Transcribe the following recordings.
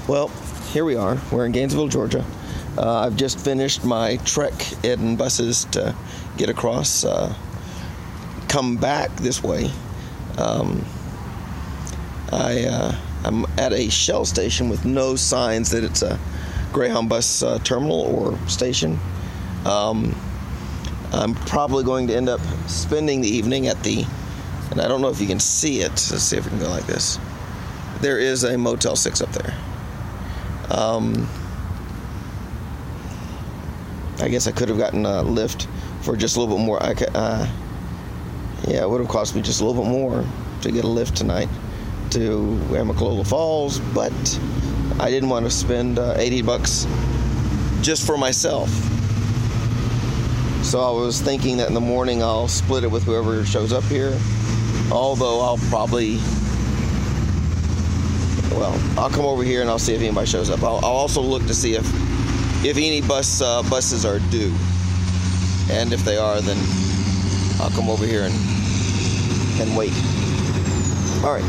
Well, here we are. We're in Gainesville, Georgia. I've just finished my trek in buses to get across, come back this way. I'm at a Shell station with no signs that it's a Greyhound bus terminal or station. I'm probably going to end up spending the evening at and I don't know if you can see it. Let's see if we can go like this. There is a Motel 6 up there. I guess I could have gotten a lift for just a little bit more. It would have cost me just a little bit more to get a lift tonight to Amicalola Falls, but I didn't want to spend $80 just for myself. So I was thinking that in the morning I'll split it with whoever shows up here, although I'll come over here and I'll see if anybody shows up. I'll also look to see if any buses are due, and if they are, then I'll come over here and wait. All right.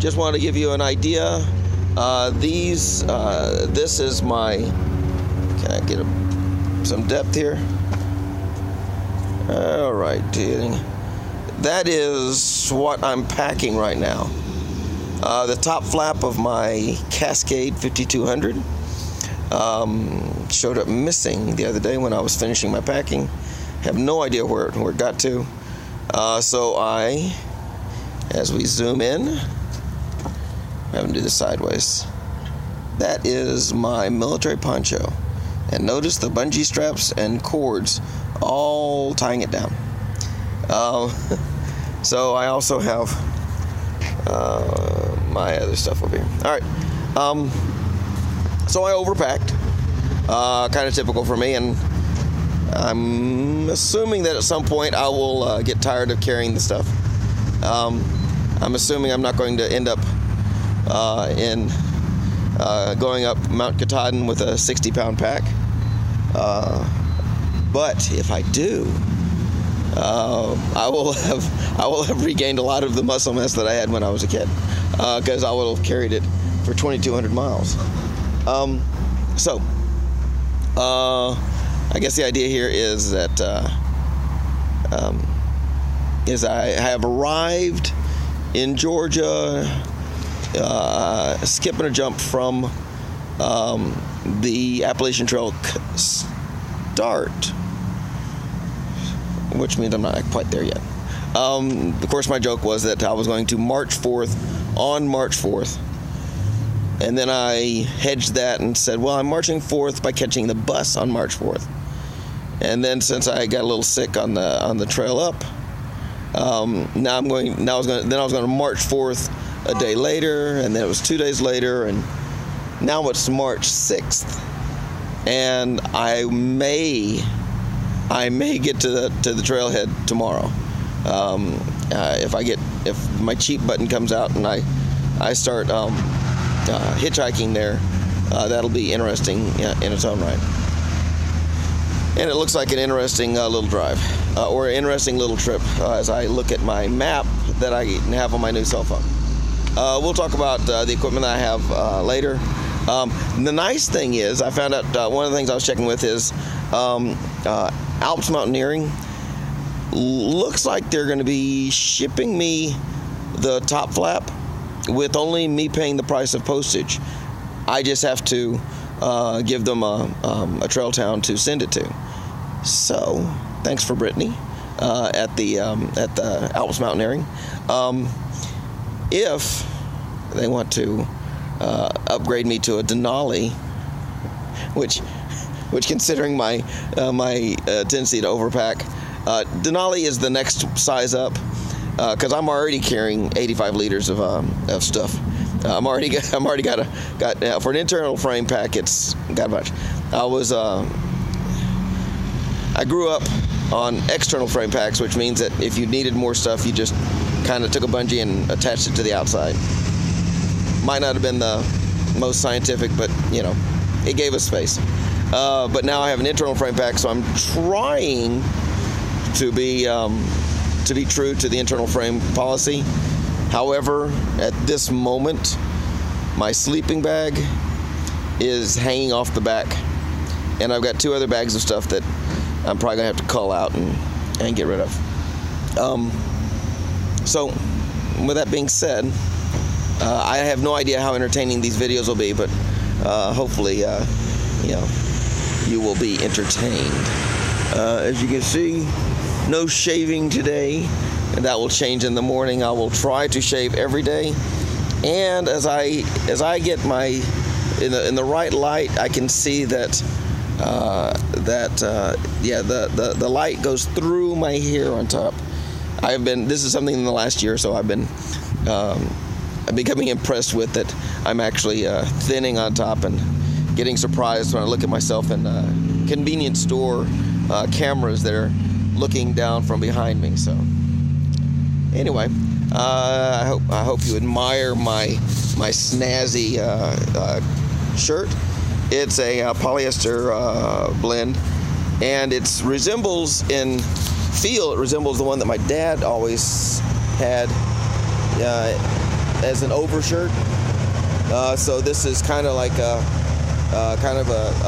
Just wanted to give you an idea. This is my. Can I get some depth here? All right, that is what I'm packing right now. The top flap of my Cascade 5200 showed up missing the other day when I was finishing my packing. Have no idea where it got to. So as we zoom in, I'm having to do this sideways. That is my military poncho. And notice the bungee straps and cords all tying it down. So I also have my other stuff over here. All right. So I overpacked. Kind of typical for me, and I'm assuming that at some point I will get tired of carrying the stuff. I'm assuming I'm not going to end up going up Mount Katahdin with a 60-pound pack. But if I do, I will have regained a lot of the muscle mass that I had when I was a kid, because I will have carried it for 2,200 miles. I guess the idea here is that I have arrived in Georgia, skipping a jump from the Appalachian Trail start, which means I'm not quite there yet. Of course, my joke was that I was going to March 4th on March 4th. And then I hedged that and said, well, I'm marching 4th by catching the bus on March 4th. And then since I got a little sick on the trail up, I was going to March 4th a day later, and then it was 2 days later, and now it's March 6th. And I may get to the trailhead tomorrow. If my cheap button comes out and I start hitchhiking there, that'll be interesting in its own right. And it looks like an interesting little drive, or an interesting little trip, as I look at my map that I have on my new cell phone. We'll talk about the equipment that I have later. The nice thing is, I found out one of the things I was checking with is Alps Mountaineering looks like they're going to be shipping me the top flap with only me paying the price of postage. I just have to give them a trail town to send it to. So, thanks for Brittany at the Alps Mountaineering. If they want to upgrade me to a Denali, which considering my tendency to overpack, Denali is the next size up, because I'm already carrying 85 liters of stuff. I'm already got for an internal frame pack. It's got much. I grew up on external frame packs, which means that if you needed more stuff, you just kind of took a bungee and attached it to the outside. Might not have been the most scientific, but it gave us space. But now I have an internal frame pack, so I'm trying to be true to the internal frame policy. However, at this moment, My sleeping bag is hanging off the back, and I've got 2 other bags of stuff that I'm probably gonna have to call out and get rid of. So with that being said, I have no idea how entertaining these videos will be, but hopefully you will be entertained. As you can see, no shaving today, and that will change in the morning. I will try to shave every day, and as I get my in the right light, I can see that the light goes through my hair on top. This is something in the last year or so I've been becoming impressed with, that I'm actually thinning on top, and getting surprised when I look at myself in convenience store cameras that are looking down from behind me. So anyway, I hope you admire my snazzy shirt. It's a polyester blend, and it resembles in feel. It resembles the one that my dad always had as an overshirt. So this is kind of like a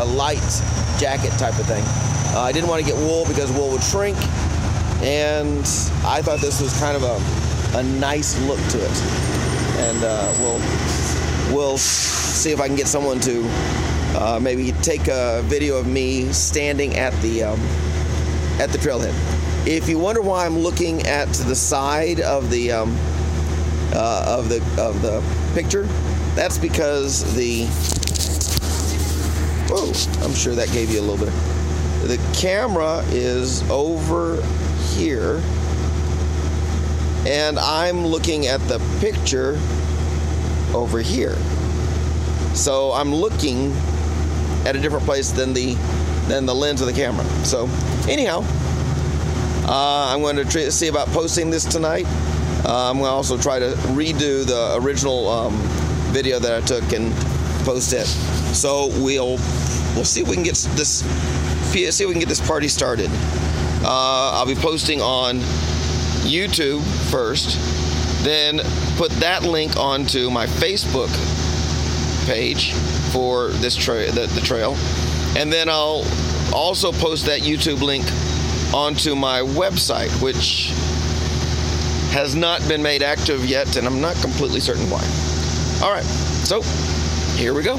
light jacket type of thing. I didn't want to get wool because wool would shrink, and I thought this was kind of a nice look to it. And we'll see if I can get someone to maybe take a video of me standing at the trailhead. If you wonder why I'm looking at the side of the picture, that's because I'm sure that gave you a little bit. The camera is over here, and I'm looking at the picture over here. So I'm looking at a different place than the lens of the camera. So anyhow, I'm going to see about posting this tonight. I'm going to also try to redo the original video that I took and post it. So we'll see if we can get this party started. I'll be posting on YouTube first, then put that link onto my Facebook page for this the trail, and then I'll also post that YouTube link onto my website, which has not been made active yet, and I'm not completely certain why. All right, so here we go.